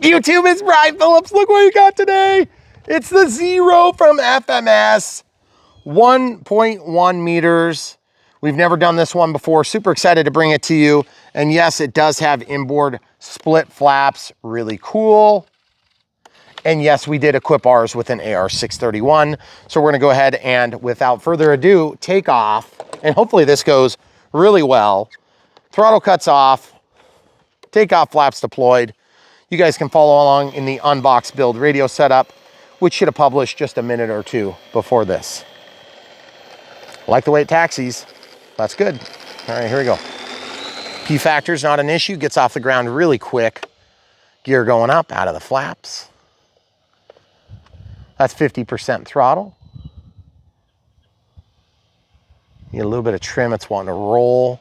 YouTube is Brian Phillips. Look what we got today. It's the Zero from FMS, 1.1 meters. We've never done this one before. Super excited to bring it to you. And yes, it does have inboard split flaps. Really cool. And yes, we did equip ours with an AR-631. So we're gonna go ahead and, without further ado, take off. And hopefully this goes really well. Throttle cuts off, takeoff flaps deployed. You guys can follow along in the unbox build radio setup, which should have published just a minute or two before this. Like the way it taxis, that's good. All right, here we go. P factor's not an issue, gets off the ground really quick. Gear going up, out of the flaps. That's 50% throttle. Need a little bit of trim, it's wanting to roll.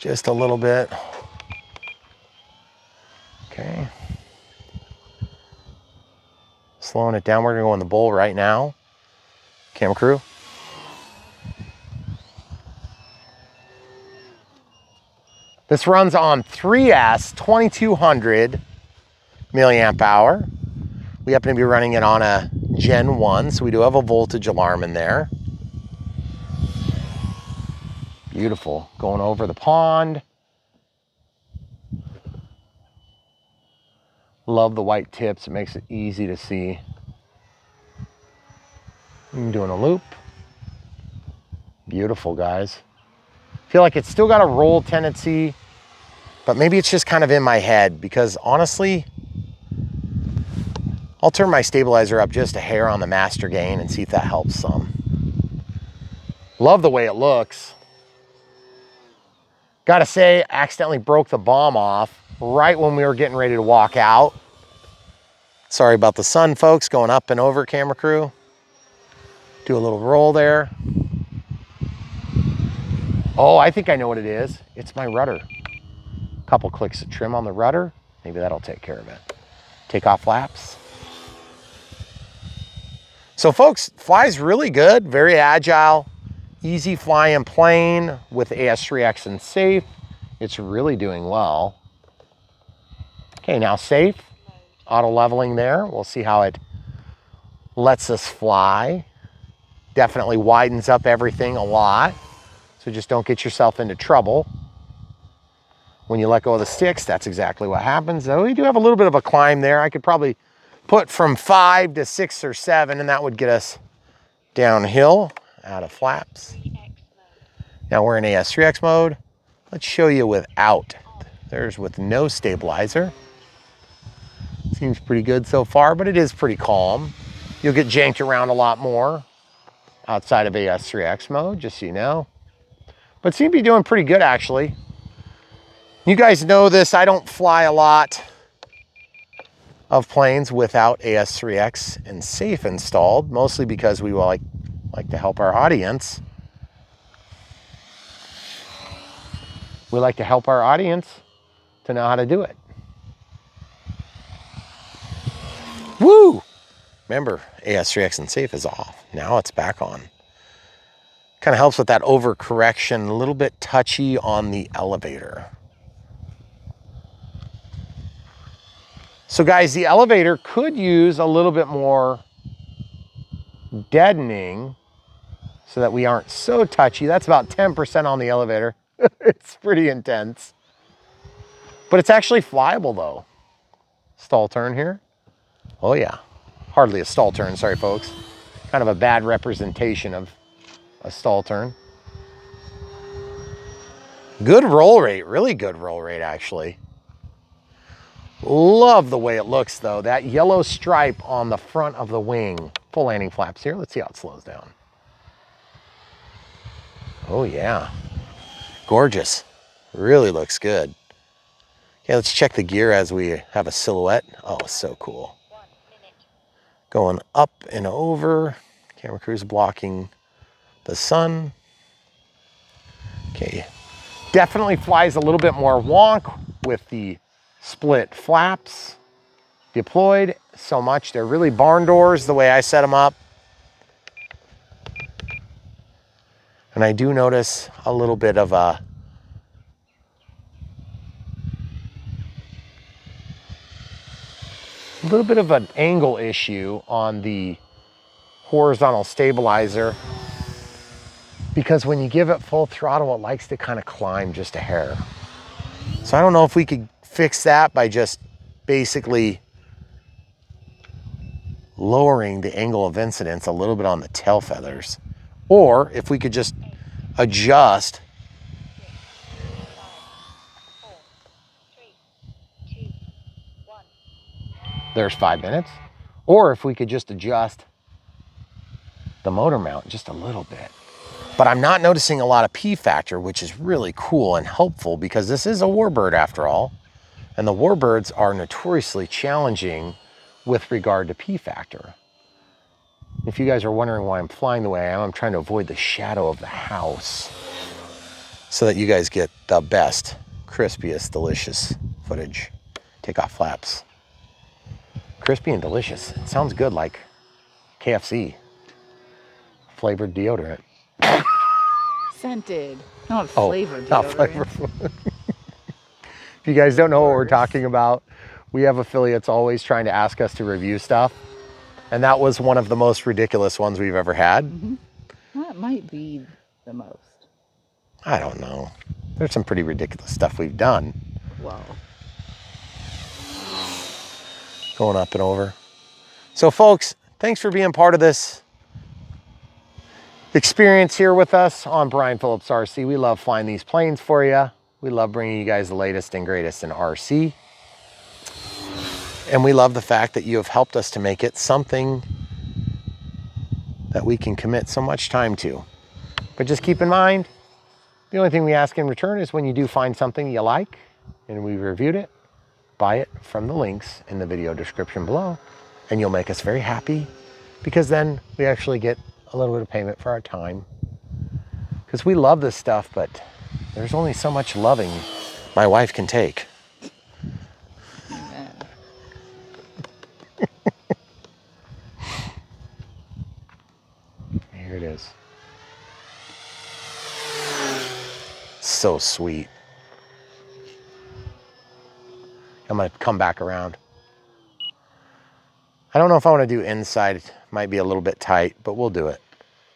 Just a little bit. Okay. Slowing it down, we're gonna go in the bowl right now. Camera crew. This runs on 3S 2200 milliamp hour. We happen to be running it on a Gen 1, so we do have a voltage alarm in there. Beautiful, going over the pond. Love the white tips, it makes it easy to see. I'm doing a loop. Beautiful, guys. Feel like it's still got a roll tendency, but maybe it's just kind of in my head because honestly, I'll turn my stabilizer up just a hair on the master gain and see if that helps some. Love the way it looks. Gotta say, accidentally broke the bomb off right when we were getting ready to walk out. Sorry about the sun, folks, going up and over, camera crew. Do a little roll there. Oh, I think I know what it is. It's my rudder. Couple clicks of trim on the rudder. Maybe that'll take care of it. Take off flaps. So folks, flies really good, very agile, easy flying plane with AS3X and safe. It's really doing well. Okay, now safe, auto leveling there. We'll see how it lets us fly. Definitely widens up everything a lot. So just don't get yourself into trouble. When you let go of the sticks, that's exactly what happens. Though we do have a little bit of a climb there. I could probably put from 5 to 6 or 7, and that would get us downhill out of flaps. Now we're in AS3X mode. Let's show you without. There's with no stabilizer. Seems pretty good so far, but it is pretty calm. You'll get janked around a lot more outside of AS3X mode, just so you know. But seem to be doing pretty good, actually. You guys know this, I don't fly a lot of planes without AS3X and safe installed, mostly because we like to help our audience. We like to help our audience to know how to do it. Woo! Remember, AS3X and safe is off. Now it's back on. Kind of helps with that overcorrection, a little bit touchy on the elevator. So guys, the elevator could use a little bit more deadening so that we aren't so touchy. That's about 10% on the elevator. It's pretty intense. But it's actually flyable though. Stall turn here. Oh yeah, hardly a stall turn, sorry folks. Kind of a bad representation of a stall turn. Good roll rate, really good roll rate actually. Love the way it looks though. That yellow stripe on the front of the wing. Full landing flaps here. Let's see how it slows down. Oh yeah, gorgeous. Really looks good. Okay, let's check the gear as we have a silhouette. Oh, so cool. Going up and over. Camera crew's blocking the sun. Okay, definitely flies a little bit more wonk with the split flaps deployed so much. They're really barn doors the way I set them up. And I do notice a little bit of a A little bit of an angle issue on the horizontal stabilizer, because when you give it full throttle, it likes to kind of climb just a hair. So I don't know if we could fix that by just basically lowering the angle of incidence a little bit on the tail feathers, or if we could just adjust. There's 5 minutes. Or if we could just adjust the motor mount just a little bit. But I'm not noticing a lot of P factor, which is really cool and helpful because this is a warbird after all. And the warbirds are notoriously challenging with regard to P factor. If you guys are wondering why I'm flying the way I am, I'm trying to avoid the shadow of the house so that you guys get the best, crispiest, delicious footage. Take off flaps. Crispy and delicious. It sounds good, like KFC. Flavored deodorant. Scented. Not flavored deodorant. Not flavorful. If you guys don't know what we're talking about, we have affiliates always trying to ask us to review stuff. And that was one of the most ridiculous ones we've ever had. Mm-hmm. That might be the most. I don't know. There's some pretty ridiculous stuff we've done. Well. Going up and over. So folks, thanks for being part of this experience here with us on Brian Phillips RC. We love flying these planes for you. We love bringing you guys the latest and greatest in RC. And we love the fact that you have helped us to make it something that we can commit so much time to. But just keep in mind, the only thing we ask in return is when you do find something you like and we've reviewed it, buy it from the links in the video description below, and you'll make us very happy because then we actually get a little bit of payment for our time. Because we love this stuff, but there's only so much loving my wife can take. Here it is. So sweet. I'm gonna come back around. I don't know if I wanna do inside. It might be a little bit tight, but we'll do it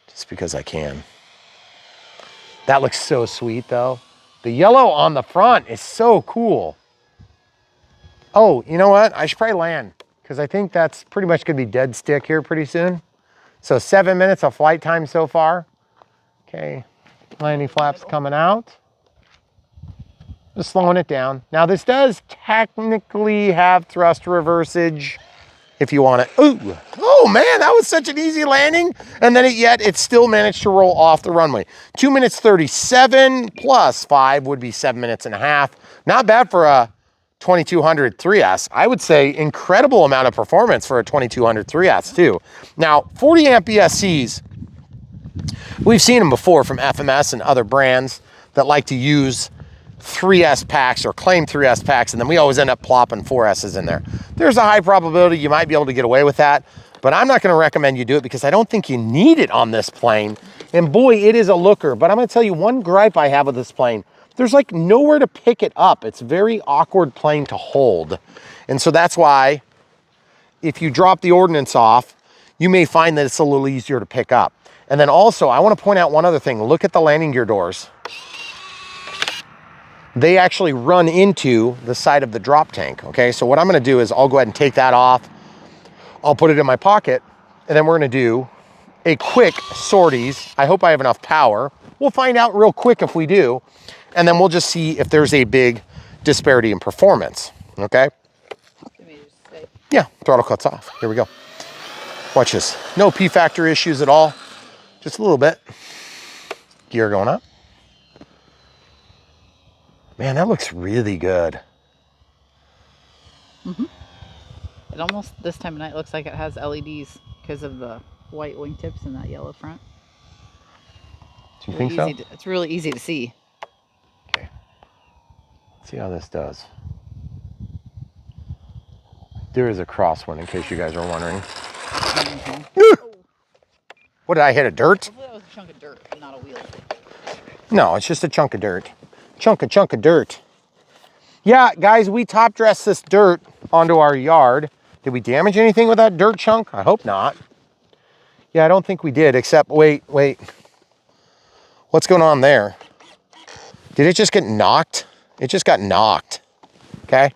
just because I can. That looks so sweet though. The yellow on the front is so cool. Oh, you know what? I should probably land because I think that's pretty much gonna be dead stick here pretty soon. So 7 minutes of flight time so far. Okay, landing flaps coming out. Just slowing it down. Now this does technically have thrust reversage if you want it. Ooh, oh man, that was such an easy landing. And then yet it still managed to roll off the runway. 2 minutes 37 plus 5 would be 7 minutes and a half. Not bad for a 2200 3S. I would say incredible amount of performance for a 2200 3S too. Now 40 amp ESCs, we've seen them before from FMS and other brands that like to use 3S packs or claim 3S packs, and then we always end up plopping 4S's in there. There's a high probability you might be able to get away with that, but I'm not going to recommend you do it because I don't think you need it on this plane. And boy, it is a looker. But I'm going to tell you one gripe I have with this plane. There's like nowhere to pick it up. It's a very awkward plane to hold. And so that's why if you drop the ordnance off, you may find that it's a little easier to pick up. And then also, I want to point out one other thing. Look at the landing gear doors. They actually run into the side of the drop tank, okay? So what I'm gonna do is I'll go ahead and take that off. I'll put it in my pocket, and then we're gonna do a quick sorties. I hope I have enough power. We'll find out real quick if we do, and then we'll just see if there's a big disparity in performance, okay? Yeah, throttle cuts off. Here we go. Watch this. No P factor issues at all. Just a little bit. Gear going up. Man, that looks really good. Mm-hmm. It almost, this time of night, looks like it has LEDs because of the white wingtips and that yellow front. Do you think so? It's really easy to see. Okay. Let's see how this does. There is a crosswind, in case you guys are wondering. Mm-hmm. What, did I hit a dirt? Hopefully that was a chunk of dirt and not a wheel. No, it's just a chunk of dirt. Chunk of dirt. Yeah, guys, we top dressed this dirt onto our yard Did we damage anything with that dirt chunk? I hope not. Yeah, I don't think we did, except, wait. What's going on there? Did it just get knocked? It just got knocked, okay?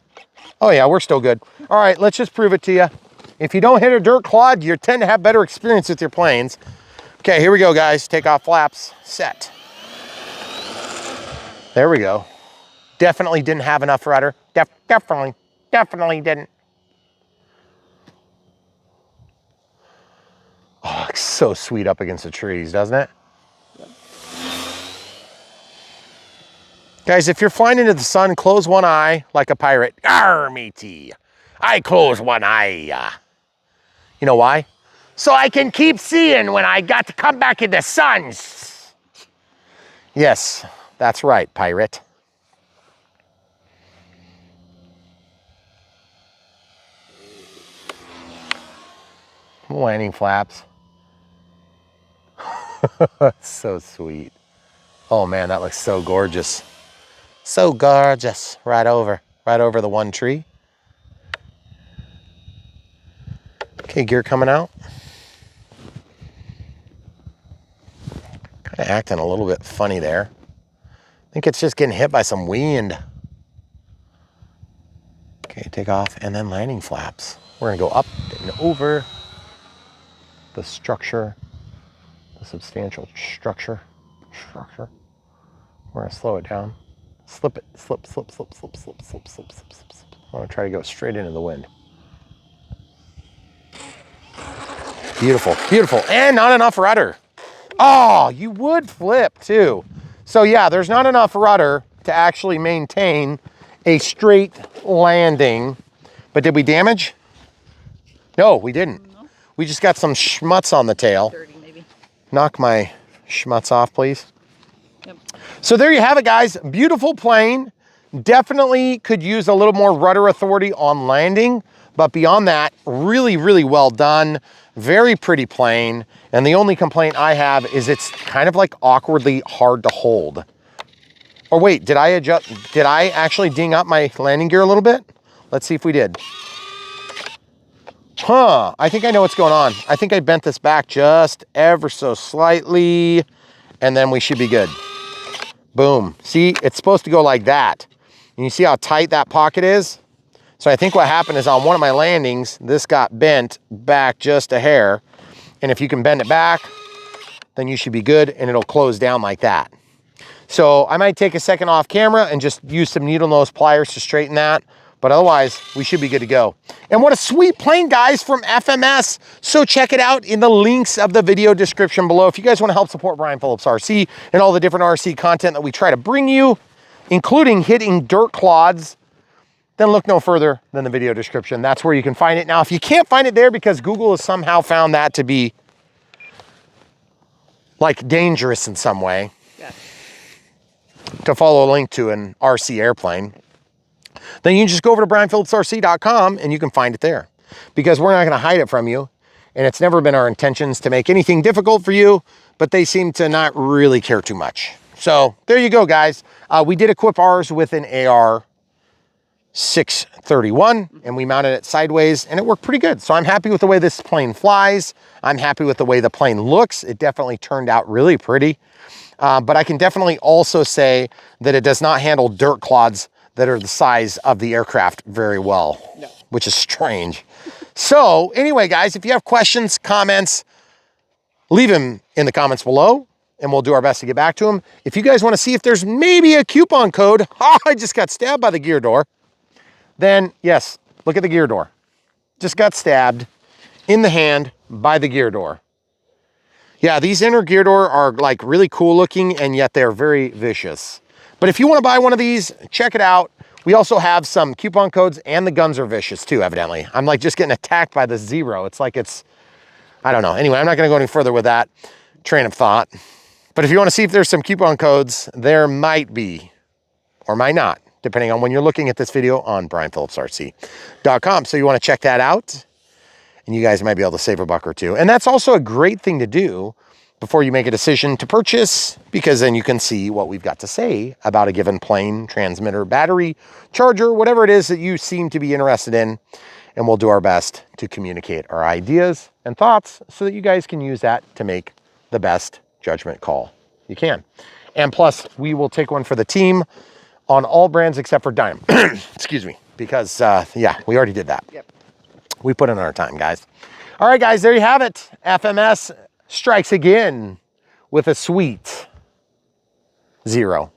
Oh yeah, we're still good. All right, let's just prove it to you. If you don't hit a dirt clod, you tend to have better experience with your planes. Okay, here we go, guys. Take off flaps, set. There we go. Definitely didn't have enough rudder. Definitely didn't. Oh, it's so sweet up against the trees, doesn't it? Guys, if you're flying into the sun, close one eye like a pirate. Arr, matey. I close one eye. You know why? So I can keep seeing when I got to come back in the sun. Yes, that's right, pirate. Landing flaps. So sweet. Oh man, that looks so gorgeous. So gorgeous. Right over the one tree. Okay, gear coming out. Kind of acting a little bit funny there. I think it's just getting hit by some wind. Okay, take off and then landing flaps. We're gonna go up and over the structure, the substantial structure. We're gonna slow it down. Slip it, slip. I wanna try to go straight into the wind. Beautiful, beautiful, and not enough rudder. Oh, you would flip too. So yeah, there's not enough rudder to actually maintain a straight landing. But did we damage? No, we didn't. No. We just got some schmutz on the tail. Dirty, maybe. Knock my schmutz off, please. Yep. So there you have it, guys. Beautiful plane. Definitely could use a little more rudder authority on landing. But beyond that, really, really well done. Very pretty plane. And the only complaint I have is it's kind of like awkwardly hard to hold. Or wait, did I actually ding up my landing gear a little bit? Let's see if we did. Huh, I think I know what's going on. I think I bent this back just ever so slightly, and then we should be good. Boom. See, it's supposed to go like that. And you see how tight that pocket is? So I think what happened is on one of my landings, this got bent back just a hair. And if you can bend it back, then you should be good and it'll close down like that. So I might take a second off camera and just use some needle nose pliers to straighten that. But otherwise, we should be good to go. And what a sweet plane, guys, from FMS. So check it out in the links of the video description below. If you guys want to help support Brian Phillips RC and all the different RC content that we try to bring you, including hitting dirt clods, then look no further than the video description. That's where you can find it. Now, if you can't find it there because Google has somehow found that to be like dangerous in some way, yeah, to follow a link to an RC airplane, then you can just go over to brianphillipsrc.com and you can find it there, because we're not going to hide it from you. And it's never been our intentions to make anything difficult for you, but they seem to not really care too much. So there you go, guys. We did equip ours with an AR 631 and we mounted it sideways and it worked pretty good. So I'm happy with the way this plane flies. I'm happy with the way the plane looks. It definitely turned out really pretty. But I can definitely also say that it does not handle dirt clods that are the size of the aircraft very well, no, which is strange. So anyway, guys, if you have questions, comments, leave them in the comments below and we'll do our best to get back to them. If you guys want to see if there's maybe a coupon code, I just got stabbed by the gear door, then yes, look at the gear door. Just got stabbed in the hand by the gear door. Yeah, these inner gear door are like really cool looking and yet they're very vicious. But if you want to buy one of these, check it out. We also have some coupon codes and the guns are vicious too, evidently. I'm like just getting attacked by the Zero. It's like it's, I don't know. Anyway, I'm not going to go any further with that train of thought. But if you want to see if there's some coupon codes, there might be or might not, depending on when you're looking at this video on brianphillipsrc.com. So you want to check that out and you guys might be able to save a buck or two. And that's also a great thing to do before you make a decision to purchase, because then you can see what we've got to say about a given plane, transmitter, battery, charger, whatever it is that you seem to be interested in. and we'll do our best to communicate our ideas and thoughts so that you guys can use that to make the best judgment call you can. And plus, we will take one for the team on all brands except for Dynam. Excuse me, because yeah, we already did that. Yep. We put in our time, guys. All right, guys, there you have it. FMS strikes again with a sweet 0.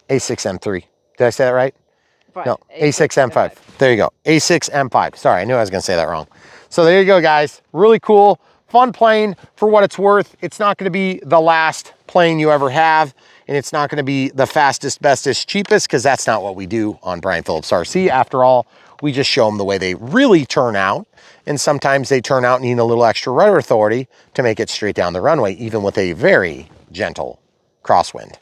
A6M3. Did I say that right? No, A6M5. There you go. A6M5. Sorry, I knew I was going to say that wrong. So there you go, guys. Really cool. Fun plane for what it's worth. It's not going to be the last plane you ever have, and it's not going to be the fastest, bestest, cheapest, because that's not what we do on Brian Phillips RC. After all, we just show them the way they really turn out, and sometimes they turn out needing a little extra rudder authority to make it straight down the runway, even with a very gentle crosswind.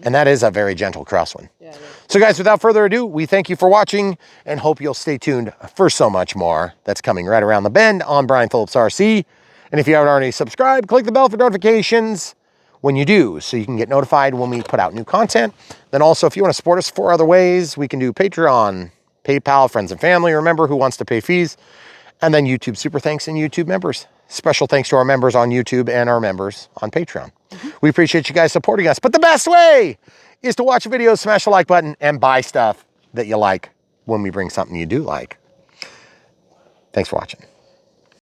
And that is a very gentle crosswind. Yeah, so guys, without further ado, we thank you for watching and hope you'll stay tuned for so much more that's coming right around the bend on Brian Phillips RC. And if you haven't already subscribed, click the bell for notifications when you do, so you can get notified when we put out new content. Then also, if you want to support us 4 other ways, we can do Patreon, PayPal, friends and family, remember, who wants to pay fees, and then YouTube super thanks and YouTube members. Special thanks to our members on YouTube and our members on Patreon. We appreciate you guys supporting us, but the best way is to watch videos, smash the like button, and buy stuff that you like when we bring something you do like. Thanks for watching.